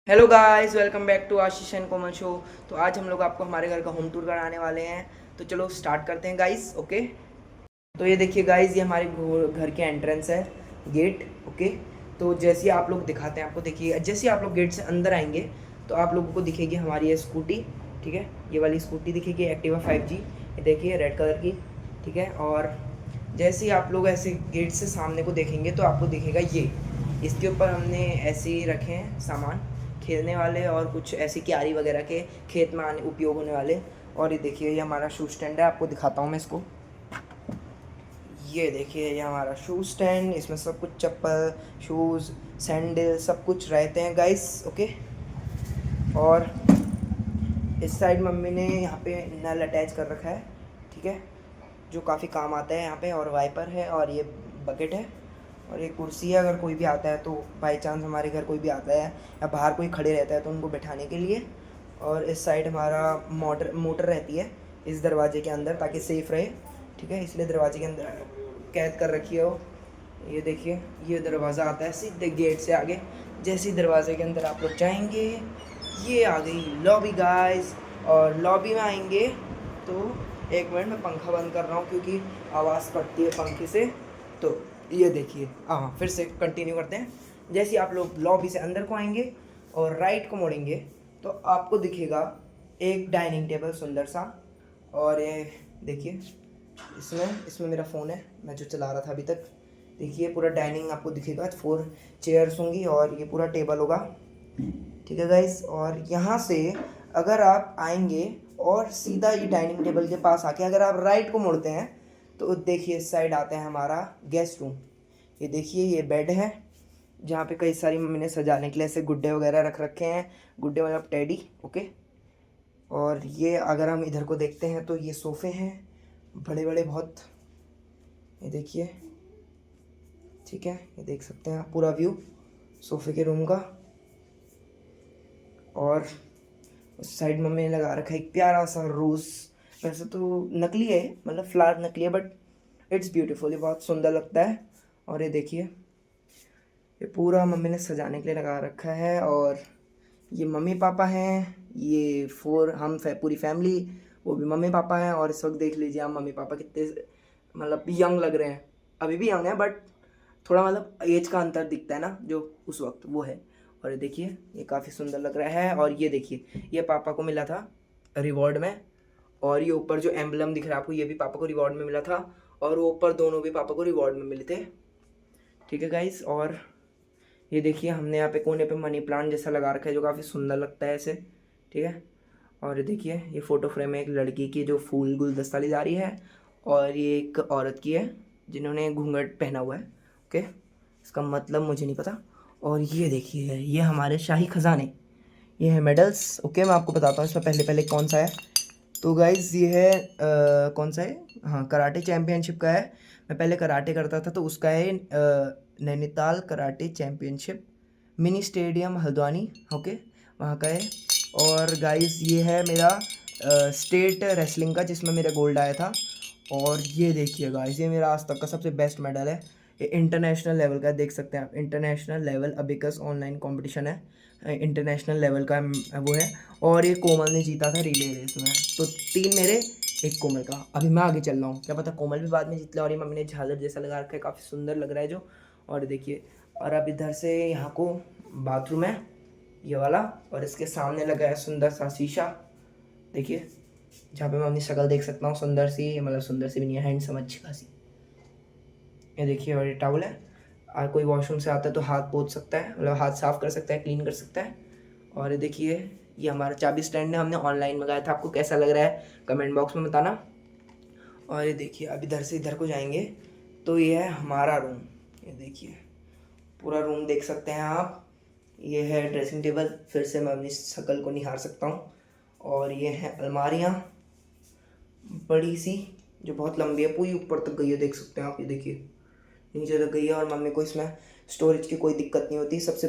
Hello guys, welcome back to Ashish and Komal show. तो आज हम लोग आपको हमारे घर का होम टूर कराने वाले हैं। तो चलो स्टार्ट करते हैं गाइस। ओके, तो ये देखिए गाइस, ये हमारे घर के एंट्रेंस है, गेट। ओके, तो जैसे ही आप लोग दिखाते हैं आपको, देखिए जैसे ही आप लोग गेट से अंदर आएंगे तो आप लोगों को दिखेगी हमारी ये स्कूटी। ठीक है, ये वाली स्कूटी दिखेगी एक्टिवा 5G। ये देखिए रेड कलर की। ठीक है, और जैसे ही आप लोग ऐसे गेट से सामने को देखेंगे तो आपको दिखेगा ये, इसके ऊपर हमने ऐसे ही रखे हैं सामान खेलने वाले और कुछ ऐसी क्यारी वगैरह के खेत में आने उपयोग होने वाले। और ये देखिए, ये हमारा शू स्टैंड है, आपको दिखाता हूँ मैं इसको। ये देखिए, ये हमारा शू स्टैंड, इसमें सब कुछ चप्पल, शूज़, सैंडल सब कुछ रहते हैं गाइस। ओके, और इस साइड मम्मी ने यहाँ पे नल अटैच कर रखा है। ठीक है, जो काफ़ी काम आता है यहाँ पे। और वाइपर है और ये बकेट है और ये कुर्सी है, अगर कोई भी आता है तो बाई चांस हमारे घर कोई भी आता है या बाहर कोई खड़े रहता है तो उनको बैठाने के लिए। और इस साइड हमारा मोटर मोटर रहती है इस दरवाजे के अंदर ताकि सेफ़ रहे। ठीक है, इसलिए दरवाजे के अंदर कैद कर रखी है वो। ये देखिए, ये दरवाज़ा आता है सीधे गेट से आगे। जैसे ही दरवाजे के अंदर आप लोग जाएंगे, ये आ गई लॉबी गाइस। और लॉबी में आएंगे तो एक मिनट में पंखा बंद कर रहा हूँ क्योंकि आवाज़ पड़ती है पंखे से। तो ये देखिए, हाँ फिर से कंटिन्यू करते हैं। जैसे ही आप लोग लॉबी से अंदर को आएंगे और राइट को मुड़ेंगे तो आपको दिखेगा एक डाइनिंग टेबल सुंदर सा। और ये देखिए, इसमें इसमें मेरा फ़ोन है मैं जो चला रहा था अभी तक। देखिए पूरा डाइनिंग आपको दिखेगा, 4 चेयर्स होंगी और ये पूरा टेबल होगा। ठीक है गाइस, और यहाँ से अगर आप आएंगे और सीधा ये डाइनिंग टेबल के पास आके अगर आप राइट को मुड़ते हैं तो देखिए इस साइड आता है हमारा गेस्ट रूम। ये देखिए, ये बेड है जहाँ पे कई सारी मम्मी ने सजाने के लिए ऐसे गुड्डे वगैरह रख रखे हैं। गुड्डे मतलब टेडी। ओके, और ये अगर हम इधर को देखते हैं तो ये सोफ़े हैं बड़े बड़े बहुत। ये देखिए, ठीक है, ये देख सकते हैं आप पूरा व्यू सोफ़े के रूम का। और उस साइड मम्मी ने लगा रखा है एक प्यारा सा रोज़। वैसे तो नकली है, मतलब फ्लावर नकली है, बट इट्स ब्यूटीफुल, ये बहुत सुंदर लगता है। और ये देखिए, ये पूरा मम्मी ने सजाने के लिए लगा रखा है। और ये मम्मी पापा हैं, ये पूरी फैमिली, वो भी मम्मी पापा हैं। और इस वक्त देख लीजिए आप मम्मी पापा कितने मतलब यंग लग रहे हैं। अभी भी यंग है बट थोड़ा मतलब एज का अंतर दिखता है ना जो उस वक्त वो है। और ये देखिए, ये काफ़ी सुंदर लग रहा है। और ये देखिए, ये पापा को मिला था रिवॉर्ड में। और ये ऊपर जो एम्बलम दिख रहा है आपको, ये भी पापा को रिवॉर्ड में मिला था। और वो ऊपर दोनों भी पापा को रिवॉर्ड में मिले थे। ठीक है गाइस, और ये देखिए हमने यहाँ पे कोने पे मनी प्लांट जैसा लगा रखा है जो काफ़ी सुंदर लगता है ऐसे। ठीक है, और ये देखिए, ये फ़ोटो फ्रेम है एक लड़की की जो फूल गुलदस्ता ले जा रही है। और ये एक औरत की है जिन्होंने घूंघट पहना हुआ है। ओके, इसका मतलब मुझे नहीं पता। और ये देखिए, ये हमारे शाही खजाने, ये है मेडल्स। ओके, मैं आपको बताता हूँ इसमें पहले पहले कौन सा है। तो गाइज़ ये है कौन सा है, हाँ कराटे चैम्पियनशिप का है। मैं पहले कराटे करता था तो उसका है Nainital karate championship mini stadium Haldwani. Okay, वहाँ का है। और गाइज़ ये है मेरा स्टेट रेसलिंग का जिसमें मेरा गोल्ड आया था। और ये देखिए गाइज़, ये मेरा आज तक का सबसे बेस्ट मेडल है। ये इंटरनेशनल लेवल का है, देख सकते हैं आप, international level abacus online competition है, इंटरनेशनल लेवल का वो है। और ये कोमल ने जीता था रिले रेस में। तो 3 मेरे, एक कोमल का। अभी मैं आगे चल रहा हूँ, क्या पता कोमल भी बाद में जीत ले। और ये मम्मी ने झालर जैसा लगा रखा है, काफ़ी सुंदर लग रहा है जो। और देखिए, और अब इधर से यहाँ को बाथरूम है ये वाला, और इसके सामने लगा है सुंदर सा शीशा। देखिए, जहाँ पे मैं अपनी शक्ल देख सकता हूँ सुंदर सी, मतलब सुंदर सी भी नहीं है, हैंडसम अच्छी खासी। ये देखिए, और ये टॉवल है, और कोई वॉशरूम से आता है तो हाथ पोंछ सकता है, मतलब हाथ साफ कर सकता है, क्लीन कर सकता है। और ये देखिए, ये हमारा चाबी स्टैंड है, हमने ऑनलाइन मंगाया था। आपको कैसा लग रहा है कमेंट बॉक्स में बताना। और ये देखिए, अब इधर से इधर को जाएंगे तो ये है हमारा रूम। ये देखिए, पूरा रूम देख सकते हैं आप। ये है ड्रेसिंग टेबल, फिर से मैं अपनी शक्ल को निहार सकता हूँ। और ये हैं अलमारियाँ बड़ी सी जो बहुत लंबी है, पूरी ऊपर तक गई है, देख सकते हैं आप। ये देखिए, नीचे तक गई है और मम्मी को इसमें स्टोरेज की कोई दिक्कत नहीं होती, सबसे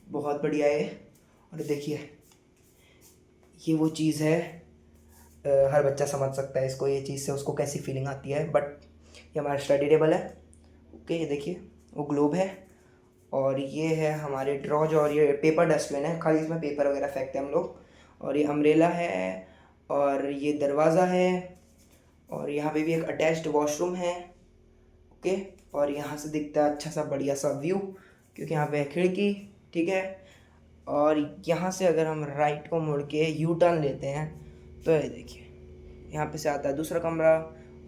बहुत बढ़िया है। और देखिए, ये वो चीज़ है, हर बच्चा समझ सकता है इसको, ये चीज़ से उसको कैसी फीलिंग आती है। बट ये हमारा स्टडी टेबल है। ओके, ये देखिए वो ग्लोब है। और ये है हमारे ड्रॉज, और ये पेपर डस्टबिन है, खाली इसमें पेपर वगैरह फेंकते हैं हम लोग। और ये अम्ब्रेला है, और ये दरवाज़ा है, और यहाँ पे भी एक अटैच्ड वॉशरूम है। ओके, और यहाँ से दिखता है अच्छा सा बढ़िया सा व्यू, क्योंकि यहाँ पे है खिड़की। ठीक है, और यहाँ से अगर हम राइट को मुड़ के यू टर्न लेते हैं तो ये देखिए यहाँ पे से आता है दूसरा कमरा,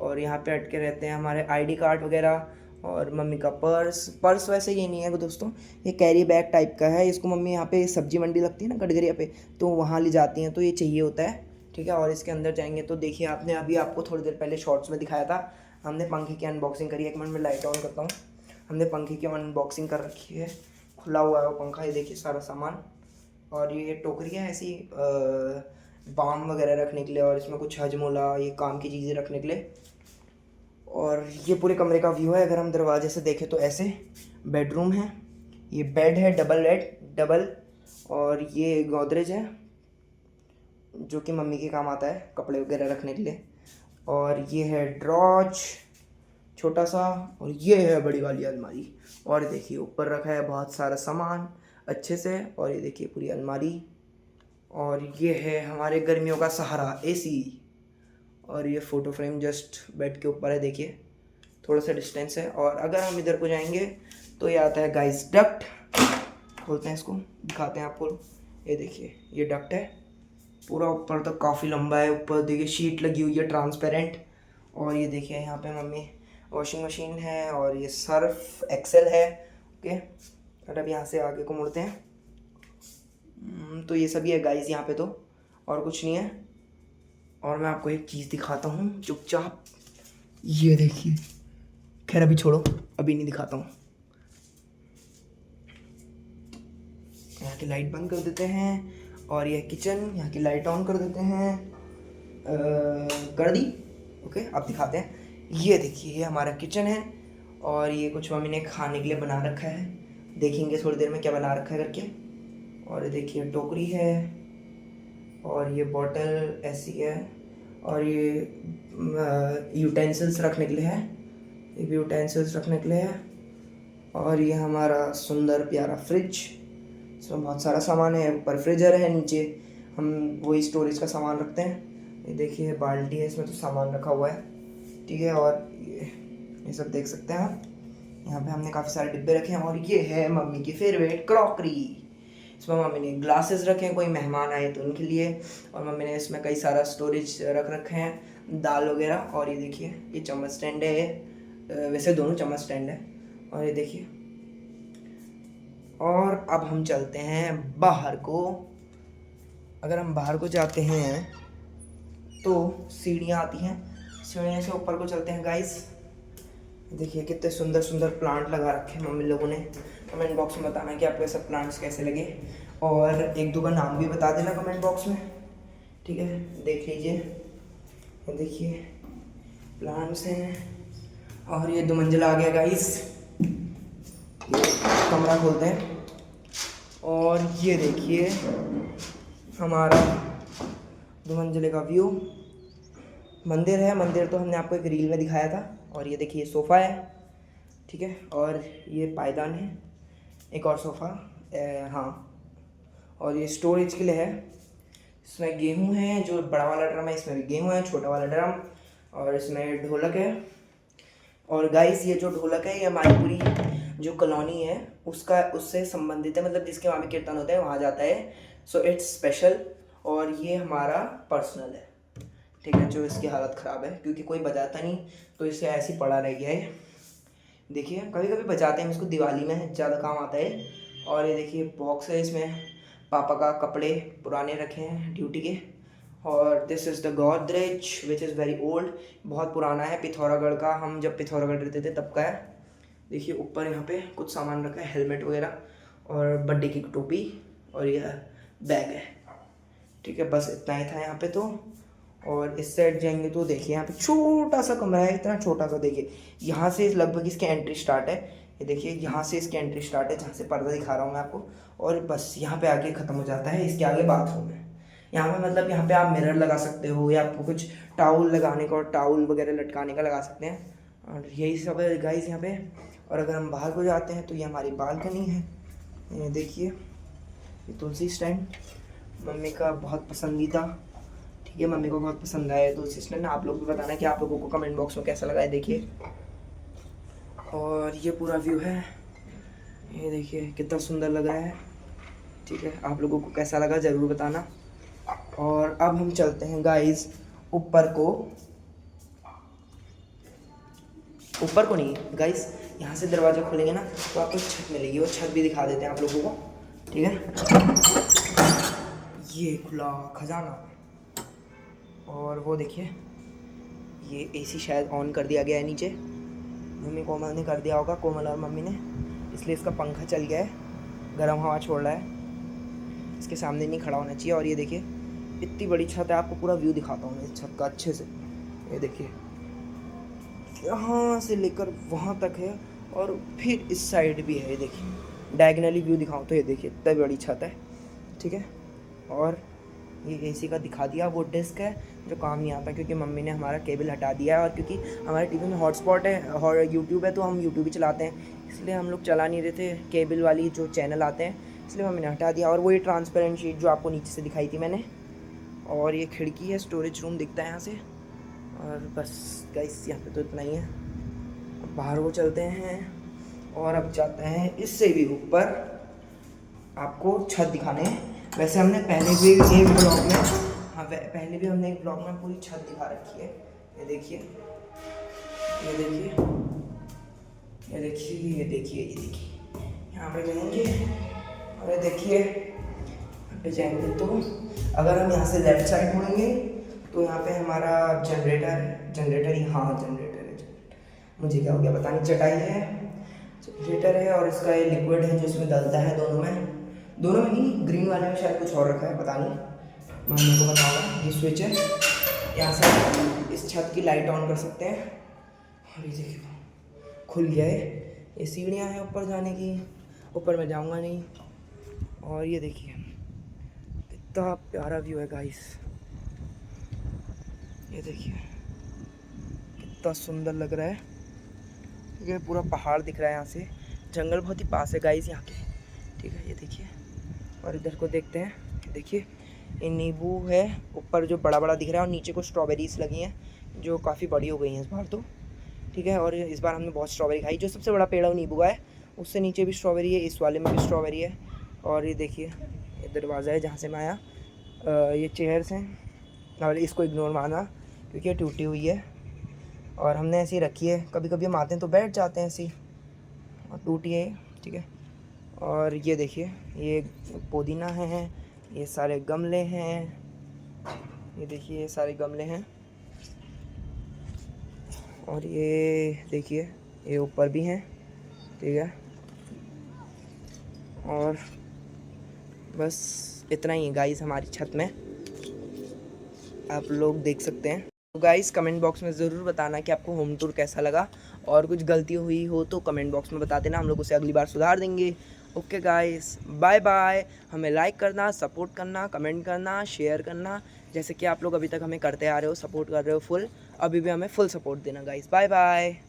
और यहाँ पे अटके रहते हैं हमारे आईडी कार्ड वगैरह, और मम्मी का पर्स वैसे ये नहीं है दोस्तों, ये कैरी बैग टाइप का है। इसको मम्मी यहाँ पे सब्जी मंडी लगती है ना कटघरिया पे, तो वहाँ ले जाती हैं, तो ये चाहिए होता है। ठीक है, और इसके अंदर जाएंगे तो देखिए आपने अभी आपको थोड़ी देर पहले शॉर्ट्स में दिखाया था, हमने पंखे की अनबॉक्सिंग करी है। 1 मिनट में लाइट ऑन करता हूँ। हमने पंखे की अनबॉक्सिंग कर रखी है, खुला हुआ है वो पंखा, ये देखिए सारा सामान। और ये टोकरियाँ ऐसी बाम वगैरह रखने के लिए, और इसमें कुछ हजमोला ये काम की चीज़ें रखने के लिए। और ये पूरे कमरे का व्यू है। अगर हम दरवाजे से देखें तो ऐसे बेडरूम है, ये बेड है डबल, और ये गोदरेज है जो कि मम्मी के काम आता है कपड़े वगैरह रखने के लिए। और ये है ड्रॉज छोटा सा, और ये है बड़ी वाली अलमारी। और देखिए ऊपर रखा है बहुत सारा सामान अच्छे से, और ये देखिए पूरी अलमारी। और ये है हमारे गर्मियों का सहारा एसी, और ये फ़ोटो फ्रेम जस्ट बेड के ऊपर है, देखिए थोड़ा सा डिस्टेंस है। और अगर हम इधर को जाएंगे तो ये आता है गाइस डक्ट। खोलते हैं इसको, दिखाते हैं आपको। ये देखिए ये डक्ट है, पूरा ऊपर तक काफ़ी लंबा है। ऊपर देखिए शीट लगी हुई है ट्रांसपेरेंट। और ये देखिए यहाँ पे मम्मी वॉशिंग मशीन है, और ये सर्फ एक्सेल है। ओके, और अब यहाँ से आगे को मुड़ते हैं तो ये सभी है गाइस यहाँ पे, तो और कुछ नहीं है। और मैं आपको एक चीज़ दिखाता हूँ चुपचाप, ये देखिए। खैर अभी छोड़ो, अभी नहीं दिखाता हूँ। यहाँ की लाइट बंद कर देते हैं, और ये किचन, यहाँ की लाइट ऑन कर देते हैं। कर दी। ओके, अब दिखाते हैं। ये देखिए ये हमारा किचन है, और ये कुछ मम्मी ने खाने के लिए बना रखा है, देखेंगे थोड़ी देर में क्या बना रखा है करके। और ये देखिए टोकरी है, और ये बॉटल ऐसी है, और ये यूटेंसिल्स रखने के लिए है, ये भी यूटेंसिल्स रखने के लिए है। और ये हमारा सुंदर प्यारा फ्रिज, इसमें बहुत सारा सामान है। ऊपर फ्रीजर है, नीचे हम वही स्टोरेज का सामान रखते हैं। ये देखिए बाल्टी है, इसमें तो सामान रखा हुआ है। ठीक है, और ये सब देख सकते हैं आप। यहाँ पे हमने काफ़ी सारे डिब्बे रखे हैं, और ये है मम्मी की फेवरेट क्रॉकरी। इसमें मम्मी ने ग्लासेस रखे हैं, कोई मेहमान आए तो उनके लिए। और मम्मी ने इसमें कई सारा स्टोरेज रख रखे हैं, दाल वगैरह। और ये देखिए ये चम्मच स्टैंड है, वैसे दोनों चम्मच स्टैंड है। और ये देखिए, और अब हम चलते हैं बाहर को। अगर हम बाहर को जाते हैं तो सीढ़ियाँ आती हैं, सीढ़ियों से ऊपर को चलते हैं गाइस। देखिए कितने सुंदर सुंदर प्लांट लगा रखे हैं मम्मी लोगों ने। कमेंट बॉक्स में बताना कि आपको ये सब प्लांट्स कैसे लगे, और एक दो का नाम भी बता देना कमेंट बॉक्स में। ठीक है, देख लीजिए, ये देखिए प्लांट्स हैं। और ये 2 मंजिला आ गया गाइस। कमरा खोलते हैं, और ये देखिए हमारा 2 मंजिले का व्यू। मंदिर है, मंदिर तो हमने आपको एक रील में दिखाया था। और ये देखिए सोफ़ा है, ठीक है, और ये पायदान है, एक और सोफ़ा हाँ। और ये स्टोरेज के लिए है, इसमें गेहूं है, जो बड़ा वाला ड्रम है इसमें भी गेहूं है, छोटा वाला ड्रम। और इसमें ढोलक है। और गाइस ये जो ढोलक है ये हमारी पूरी जो कॉलोनी है उससे संबंधित है, मतलब जिसके वहाँ भी कीर्तन होता है वहाँ जाता है। सो इट्स स्पेशल, और ये हमारा पर्सनल है। ठीक है, जो इसकी हालत ख़राब है क्योंकि कोई बजाता नहीं, तो इसे ऐसे ही पड़ा रह गया है। देखिए कभी कभी बजाते हैं, इसको दिवाली में ज़्यादा काम आता है। और ये देखिए बॉक्स है, इसमें पापा का कपड़े पुराने रखे हैं ड्यूटी के। और this is the Godrej which is very old, बहुत पुराना है, पिथौरागढ़ का, हम जब पिथौरागढ़ रहते थे तब का है। देखिए ऊपर यहाँ पे कुछ सामान रखा है, हेलमेट वगैरह, और बर्थडे की टोपी, और यह बैग है। ठीक है, बस इतना ही था यहाँ पे तो। और इस साइड जाएंगे तो देखिए यहाँ पे छोटा सा कमरा है, इतना छोटा सा। देखिए यहाँ से लगभग इसकी एंट्री स्टार्ट है, ये देखिए यहाँ से इसकी एंट्री स्टार्ट है, जहाँ से पर्दा दिखा रहा हूँ मैं आपको। और बस यहाँ पे आगे ख़त्म हो जाता है, इसके आगे बाथरूम है। यहाँ पे मतलब यहाँ पे आप मिरर लगा सकते हो, या आपको कुछ टाउल लगाने का और टाउल वगैरह लटकाने का लगा सकते हैं। और यही सब है गाइस यहाँ पे। और अगर हम बाहर को जाते हैं तो ये हमारी बालकनी है। ये देखिए, ये तुलसी स्टैंड मम्मी का बहुत पसंदीदा, ठीक है, मम्मी को बहुत पसंद आया तुलसी स्टैंड। आप लोग भी बताना कि आप लोगों को कमेंट बॉक्स में कैसा लगा है। देखिए, और ये पूरा व्यू है, ये देखिए कितना सुंदर लग रहा है। ठीक है, आप लोगों को कैसा लगा ज़रूर बताना। और अब हम चलते हैं गाइस ऊपर को नहीं गाइस, यहाँ से दरवाज़ा खोलेंगे ना तो आपको छत मिलेगी, वो छत भी दिखा देते हैं आप लोगों को। ठीक है, ये खुला खजाना, और वो देखिए ये एसी शायद ऑन कर दिया गया है नीचे, मम्मी कोमल ने कर दिया होगा, कोमल और मम्मी ने, इसलिए इसका पंखा चल गया है, गर्म हवा छोड़ रहा है, इसके सामने नहीं खड़ा होना चाहिए। और ये देखिए इतनी बड़ी छत है, आपको पूरा व्यू दिखाता हूँ मैं इस छत का अच्छे से। ये देखिए यहाँ से लेकर वहाँ तक है, और फिर इस साइड भी है। ये देखिए डायगनली व्यू दिखाऊँ तो ये देखिए इतनी बड़ी छत है। ठीक है, और ये एसी का दिखा दिया, वो डिस्क है जो काम नहीं आता क्योंकि मम्मी ने हमारा केबल हटा दिया है, और क्योंकि हमारे टीवी में हॉटस्पॉट है और यूट्यूब है तो हम यूट्यूब ही चलाते हैं, इसलिए हम लोग चला नहीं रहे थे केबल वाली जो चैनल आते हैं, इसलिए मम्मी ने हटा दिया। और वो ये ट्रांसपेरेंट शीट जो आपको नीचे से दिखाई थी मैंने, और ये खिड़की है, स्टोरेज रूम दिखता है यहाँ से। और बस गाइस यहाँ पे तो इतना ही है, अब बाहर को चलते हैं और अब जाते हैं इससे भी ऊपर आपको छत दिखाने। वैसे हमने पहले भी एक ब्लॉग में, हाँ पहले भी हमने एक ब्लॉग में पूरी छत दिखा रखी है। ये देखिए, ये देखिए, ये देखिए, ये देखिए, ये देखिए, यहाँ पे जाएंगे और ये देखिए यहाँ पे जाएंगे तो अगर हम यहाँ से लेफ्ट साइड मुड़ेंगे तो यहाँ पे हमारा जनरेटर ही, हाँ जनरेटर है, मुझे क्या हो गया पता नहीं, चटाई है, जनरेटर है, और इसका ये लिक्विड है जो इसमें डलता है, दोनों में नहीं, ग्रीन वाले में शायद कुछ और रखा है, पता नहीं, मैं मम्मी को बताऊँगा। ये स्विच है, यहाँ से इस छत की लाइट ऑन कर सकते हैं, और ये देखिए खुल गया है। ये सीढ़ियाँ हैं ऊपर जाने की, ऊपर मैं जाऊँगा नहीं। और ये देखिए कितना प्यारा व्यू है गाइस, ये देखिए कितना सुंदर लग रहा है। ये पूरा पहाड़ दिख रहा है, यहाँ से जंगल बहुत ही पास है गाइस यहाँ के। ठीक है, ये देखिए, और इधर को देखते हैं, देखिए ये नींबू है ऊपर जो बड़ा बड़ा दिख रहा है, और नीचे को स्ट्रॉबेरीज लगी हैं जो काफ़ी बड़ी हो गई हैं इस बार तो। ठीक है, और इस बार हमने बहुत स्ट्रॉबेरी खाई, जो सबसे बड़ा पेड़ है वो नींबू का है, उससे नीचे भी स्ट्रॉबेरी है, इस वाले में भी स्ट्रॉबेरी है। और ये देखिए ये दरवाज़ा है जहाँ से मैं आया, ये चेयर्स हैं, और इसको इग्नोर मारना क्योंकि ये टूटी हुई है और हमने ऐसी रखी है, कभी कभी हम आते हैं तो बैठ जाते हैं ऐसी, और टूटी है। ठीक है, और ये देखिए ये पुदीना है, ये सारे गमले हैं, ये देखिए ये सारे गमले हैं, और ये देखिए ये ऊपर भी हैं। ठीक है, और बस इतना ही है गाइस हमारी छत में, आप लोग देख सकते हैं। तो गाइस कमेंट बॉक्स में ज़रूर बताना कि आपको होम टूर कैसा लगा, और कुछ गलती हुई हो तो कमेंट बॉक्स में बता देना, हम लोग उसे अगली बार सुधार देंगे। Okay guys, bye bye. हमें लाइक करना, सपोर्ट करना, कमेंट करना, शेयर करना, जैसे कि आप लोग अभी तक हमें करते आ रहे हो, सपोर्ट कर रहे हो फुल, अभी भी हमें फुल सपोर्ट देना गाइस। Bye bye.